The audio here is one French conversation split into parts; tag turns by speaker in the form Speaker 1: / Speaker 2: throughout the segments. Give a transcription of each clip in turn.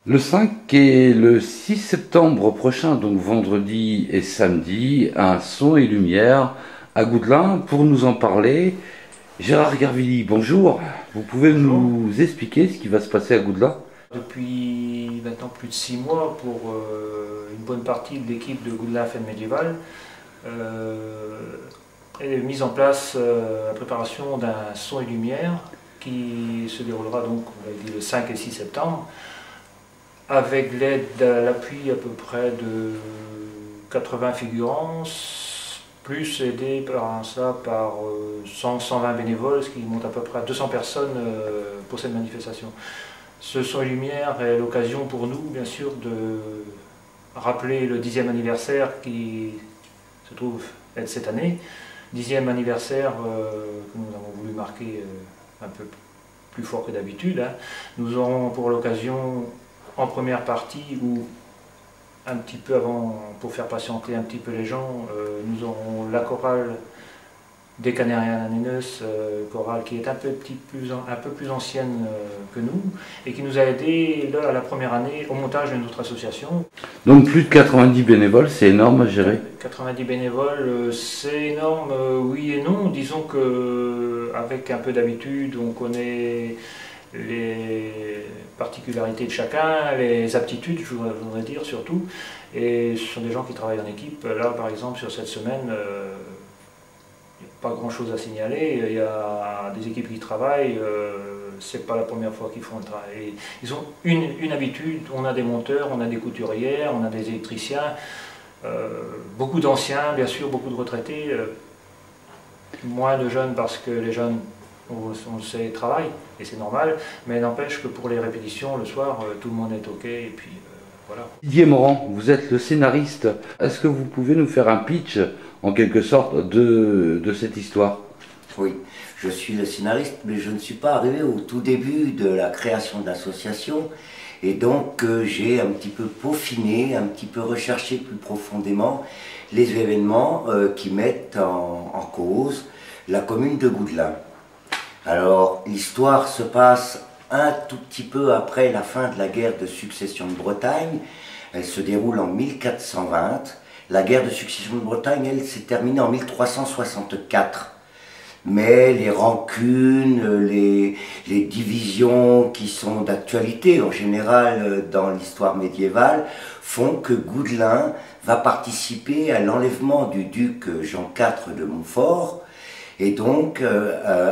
Speaker 1: Le 5 et le 6 septembre prochain, donc vendredi et samedi, un son et lumière à Goudelin. Pour nous en parler, Gérard Garvilly, bonjour. Vous pouvez
Speaker 2: Bonjour.
Speaker 1: nous expliquer ce qui va se passer à Goudelin?
Speaker 2: Depuis maintenant plus de 6 mois, pour une bonne partie de l'équipe de Goudelin Fête Médiévale, est mise en place la préparation d'un son et lumière qui se déroulera donc, on l'a dit, le 5 et 6 septembre, avec l'aide, l'appui à peu près de 80 figurants, plus aidé par ça par 100-120 bénévoles, ce qui monte à peu près à 200 personnes pour cette manifestation. Ce son et lumière est l'occasion pour nous, bien sûr, de rappeler le 10e anniversaire qui se trouve être cette année. 10e anniversaire que nous avons voulu marquer un peu plus fort que d'habitude, hein. Nous aurons pour l'occasion, en première partie, ou un petit peu avant, pour faire patienter un petit peu les gens, nous aurons la chorale des Canariens Nenes, chorale qui est un peu plus ancienne que nous et qui nous a aidés là, à la première année au montage de notre association.
Speaker 1: Donc plus de 90 bénévoles, c'est énorme à gérer.
Speaker 2: 90 bénévoles, c'est énorme, oui et non. Disons qu'avec un peu d'habitude, on connaît les particularités de chacun, les aptitudes, je voudrais dire surtout. Et ce sont des gens qui travaillent en équipe. Là, par exemple, sur cette semaine, pas grand chose à signaler. Il y a des équipes qui travaillent, c'est pas la première fois qu'ils font le travail. Ils ont une habitude, on a des monteurs, on a des couturières, on a des électriciens, beaucoup d'anciens, bien sûr, beaucoup de retraités, moins de jeunes parce que les jeunes, on le sait, travaillent, et c'est normal, mais n'empêche que pour les répétitions, le soir, tout le monde est OK, et puis voilà.
Speaker 1: Didier Morand, vous êtes le scénariste. Est-ce que vous pouvez nous faire un pitch, en quelque sorte, de cette histoire?
Speaker 3: Oui, je suis le scénariste, mais je ne suis pas arrivé au tout début de la création de l'association. Et donc, j'ai un petit peu peaufiné, un petit peu recherché plus profondément les événements qui mettent en cause la commune de Goudelin. Alors, l'histoire se passe un tout petit peu après la fin de la guerre de succession de Bretagne. Elle se déroule en 1420. La guerre de succession de Bretagne, elle, s'est terminée en 1364. Mais les rancunes, les divisions qui sont d'actualité en général dans l'histoire médiévale font que Goudelin va participer à l'enlèvement du duc Jean IV de Montfort et donc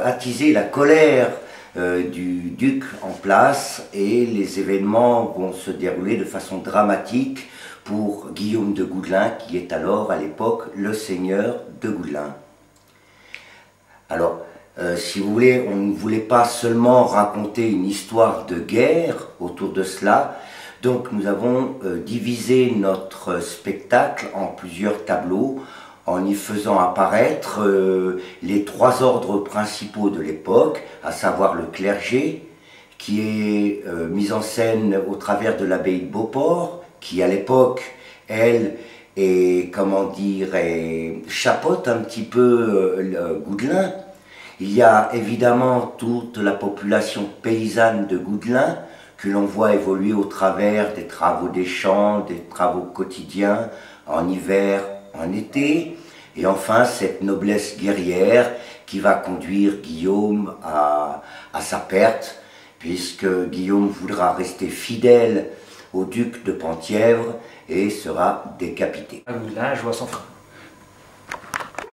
Speaker 3: attiser la colère du duc en place, et les événements vont se dérouler de façon dramatique pour Guillaume de Goudelin, qui est alors à l'époque le seigneur de Goudelin. Alors, si vous voulez, on ne voulait pas seulement raconter une histoire de guerre autour de cela, donc nous avons divisé notre spectacle en plusieurs tableaux, en y faisant apparaître les trois ordres principaux de l'époque, à savoir le clergé, qui est mis en scène au travers de l'abbaye de Beauport, qui à l'époque, elle, comment dire, chapeaute un petit peu Goudelin. Il y a évidemment toute la population paysanne de Goudelin, que l'on voit évoluer au travers des travaux des champs, des travaux quotidiens, en hiver, en été. Et enfin, cette noblesse guerrière qui va conduire Guillaume à sa perte, puisque Guillaume voudra rester fidèle au duc de Penthièvre et sera décapité.
Speaker 2: À Goudelin, je vois sans frein.